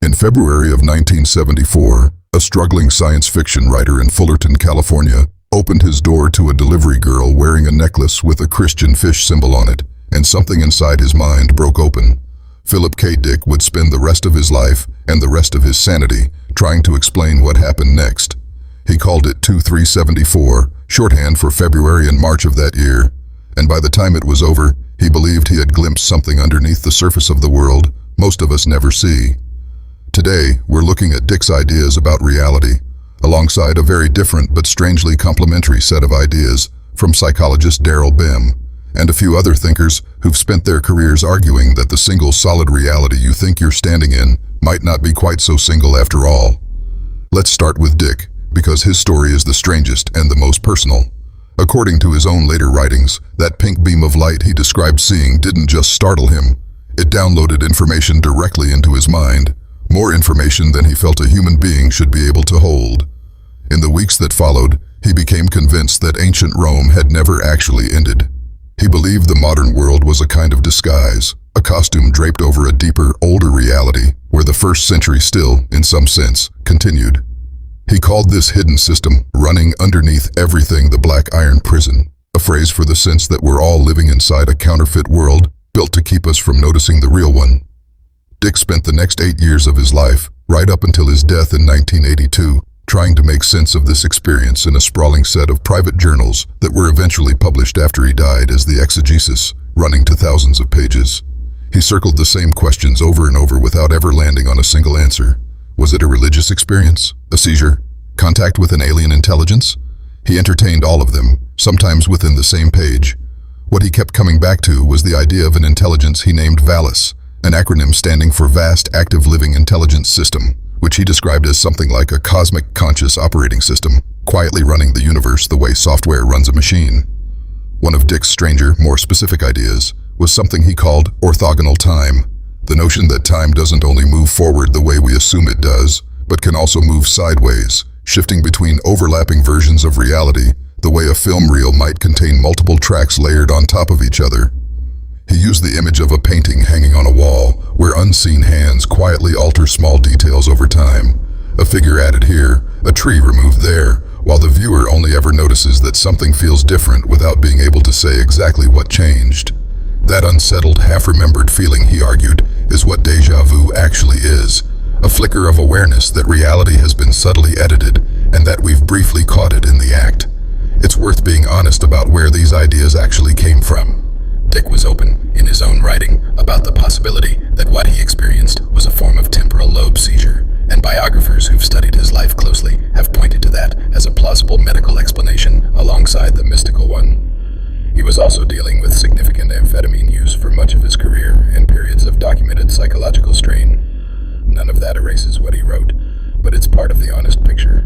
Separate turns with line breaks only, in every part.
In February of 1974, a struggling science fiction writer in Fullerton, California, opened his door to a delivery girl wearing a necklace with a Christian fish symbol on it, and something inside his mind broke open. Philip K. Dick would spend the rest of his life and the rest of his sanity trying to explain what happened next. He called it 2374, shorthand for February and March of that year, and by the time it was over, he believed he had glimpsed something underneath the surface of the world most of us never see. Today, we're looking at Dick's ideas about reality, alongside a very different but strangely complementary set of ideas from psychologist Daryl Bem, and a few other thinkers who've spent their careers arguing that the single solid reality you think you're standing in might not be quite so single after all. Let's start with Dick, because his story is the strangest and the most personal. According to his own later writings, that pink beam of light he described seeing didn't just startle him. It downloaded information directly into his mind, more information than he felt a human being should be able to hold. In the weeks that followed, he became convinced that ancient Rome had never actually ended. He believed the modern world was a kind of disguise, a costume draped over a deeper, older reality, where the first century still, in some sense, continued. He called this hidden system, running underneath everything, the black iron prison, a phrase for the sense that we're all living inside a counterfeit world built to keep us from noticing the real one. Dick spent the next 8 years of his life, right up until his death in 1982, trying to make sense of this experience in a sprawling set of private journals that were eventually published after he died as the exegesis, running to thousands of pages. He circled the same questions over and over without ever landing on a single answer. Was it a religious experience? A seizure? Contact with an alien intelligence? He entertained all of them, sometimes within the same page. What he kept coming back to was the idea of an intelligence he named VALIS, an acronym standing for Vast Active Living Intelligence System, which he described as something like a cosmic conscious operating system, quietly running the universe the way software runs a machine. One of Dick's stranger, more specific ideas was something he called orthogonal time, the notion that time doesn't only move forward the way we assume it does, but can also move sideways, shifting between overlapping versions of reality, the way a film reel might contain multiple tracks layered on top of each other. He used the image of a painting hanging on a wall, where unseen hands quietly alter small details over time. A figure added here, a tree removed there, while the viewer only ever notices that something feels different without being able to say exactly what changed. That unsettled, half-remembered feeling, he argued, is what déjà vu actually is. A flicker of awareness that reality has been subtly edited, and that we've briefly caught it in the act. It's worth being honest about where these ideas actually came from. Dick was open, in his own writing, about the possibility that what he experienced was a form of temporal lobe seizure, and biographers who've studied his life closely have pointed to that as a plausible medical explanation alongside the mystical one. He was also dealing with significant amphetamine use for much of his career and periods of documented psychological strain. None of that erases what he wrote, but it's part of the honest picture.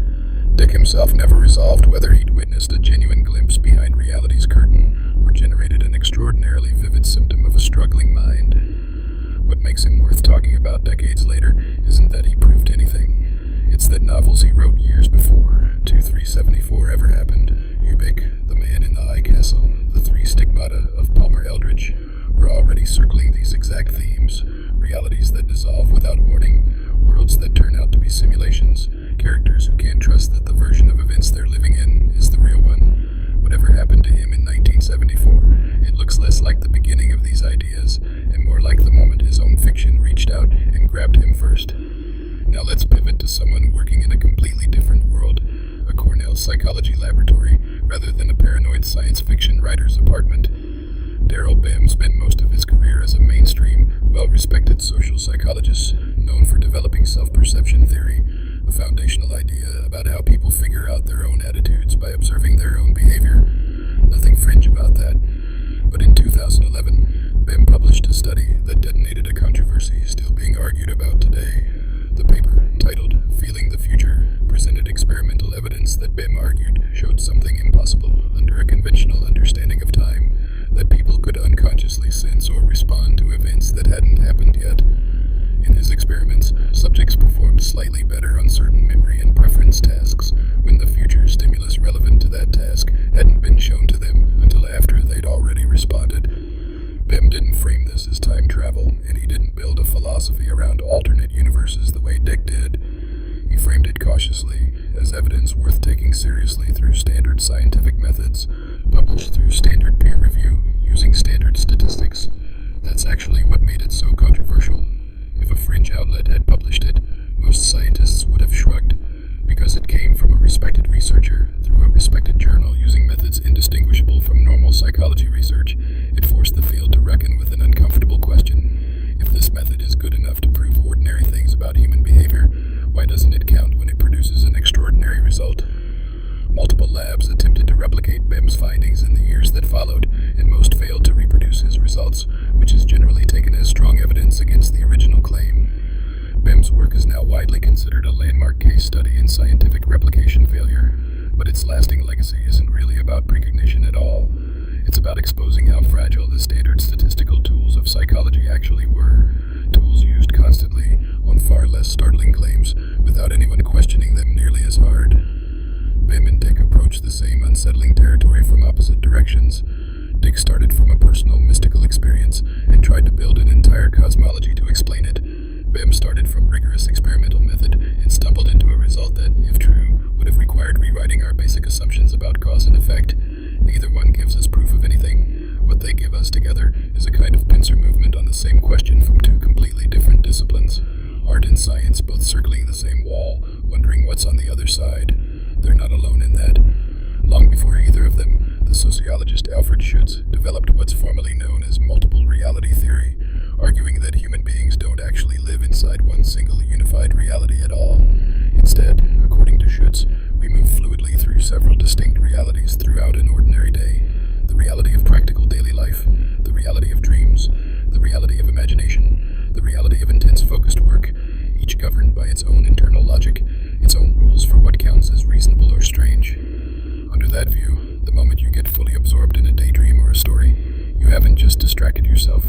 Dick himself never resolved whether he'd witnessed a genuine glimpse behind reality's curtain, or generated an extraordinarily vivid symptom of a struggling mind. What makes him worth talking about decades later isn't that he proved anything. It's that novels he wrote years before 2374 ever happened, Ubik, The Man in the High Castle, The Three Stigmata of Palmer Eldritch, were already circling these exact themes. Realities that dissolve without warning, worlds that turn out to be simulations, characters who can't trust that the version of events they're living in is the real one. Whatever happened to him in 1974, it looks less like the beginning of these ideas and more like the moment his own fiction reached out and grabbed him first. Now let's pivot to someone working in a completely different world, a Cornell psychology laboratory rather than a paranoid science fiction writer's apartment. Daryl Bem spent most of his career as a mainstream, well-respected social psychologist, known for developing self-perception theory, a foundational idea about how people figure out their own attitudes by observing their own behavior. Nothing fringe about that. But in 2011, Bem published a study that detonated a controversy still being argued about today. The paper, titled Feeling the Future, presented experimental evidence that Bem argued showed something impossible under a conventional understanding of time, that people could unconsciously sense or respond to events that hadn't happened yet. In his experiments, subjects performed slightly better on certain memory and preference tasks when the future stimulus relevant to that task hadn't been shown to them until after they'd already responded. Bem didn't frame this as time travel, and he didn't build a philosophy around alternate universes the way taking seriously through standard scientific methods, published through standard peer review, using standard statistics. That's actually what made it so controversial. If a fringe outlet had published it, most scientists would have shrugged, because it came from a respected researcher through a respected journal using methods indistinguishable from normal psychology research. It forced the field to reckon with an uncomfortable question. If this method is good enough to prove ordinary things about human behavior, why doesn't it count when it produces an extraordinary result? Multiple labs attempted to replicate Bem's findings in the years that followed, and most failed to reproduce his results, which is generally taken as strong evidence against the original claim. Bem's work is now widely considered a landmark case study in scientific replication failure, but its lasting legacy isn't really about precognition at all. It's about exposing how fragile the standard statistical tools of psychology actually were, tools used constantly on far less startling claims without anyone questioning them nearly as hard. Bem and Dick approached the same unsettling territory from opposite directions. Dick started from a personal mystical experience and tried to build an entire cosmology to explain it. Bem started from rigorous experimental method and stumbled into a result that, if true, would have required rewriting our basic assumptions about cause and effect. Neither one gives us proof of anything. What they give us together is a kind of pincer movement on the same question from two completely different disciplines. Art and science both circling the same wall, wondering what's on the other side. They're not alone in that. Long before either of them, the sociologist Alfred Schutz developed what's formally known as multiple reality theory, arguing that human beings don't actually live inside one single unified reality at all. Instead, according to Schutz, we move fluidly through several distinct realities throughout an ordinary day. The reality of practical daily life, the reality of dreams, the reality of imagination, the reality of intense focused work, each governed by its own internal logic, its own rules for what counts as reasonable or strange. Under that view, the moment you get fully absorbed in a daydream or a story, you haven't just distracted yourself.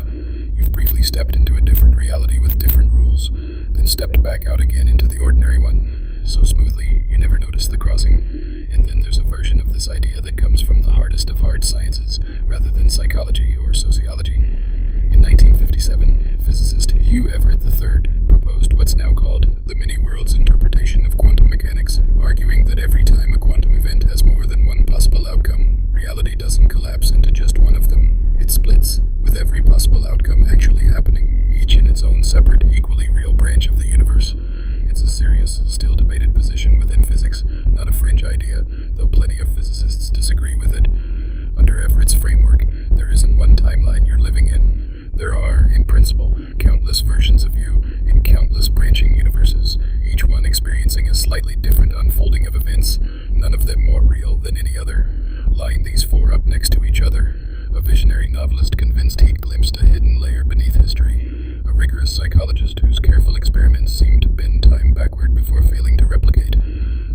You've briefly stepped into a different reality with different rules, then stepped back out again into the ordinary one, so smoothly you never notice the crossing. And then there's a version of this idea that comes from the hardest of hard sciences, rather than psychology or sociology. In 1957, physicist Hugh Everett III proposed what's now called the many-worlds interpretation of quantum mechanics, arguing that every time a quantum event has more than one possible outcome, reality doesn't collapse into just one of them. It splits, with every possible outcome actually happening, each in its own separate, equally real branch of the universe. It's a serious, still debated position within physics, not a fringe idea, though plenty of physicists disagree with it. Under Everett's framework, there isn't one timeline you're living in. There are, in principle, countless versions of you in countless branching universes, each one experiencing a slightly different unfolding of events, none of them more real than any other. Line these four up next to each other. A visionary novelist convinced he'd glimpsed a hidden layer beneath history. A rigorous psychologist whose careful experiments seemed to bend time backward before failing to replicate.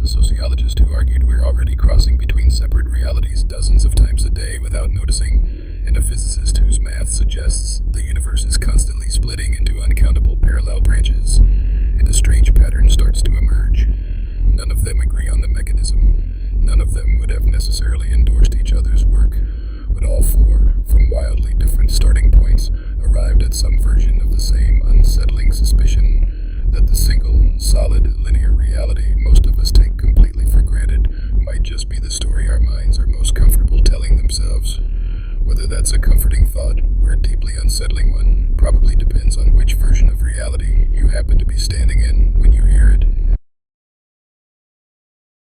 A sociologist who argued we're already crossing between separate realities dozens of times a day without noticing. And a physicist whose math suggests the universe is constantly splitting into uncountable parallel branches. And a strange pattern starts to emerge. None of them agree on the mechanism. None of them would have necessarily endorsed each other's work. But all four, from wildly different starting points, arrived at some version of the same unsettling suspicion that the single, solid, linear reality most of us take completely for granted might just be the story our minds are most comfortable telling themselves. Whether that's a comforting thought or a deeply unsettling one probably depends on which version of reality you happen to be standing in when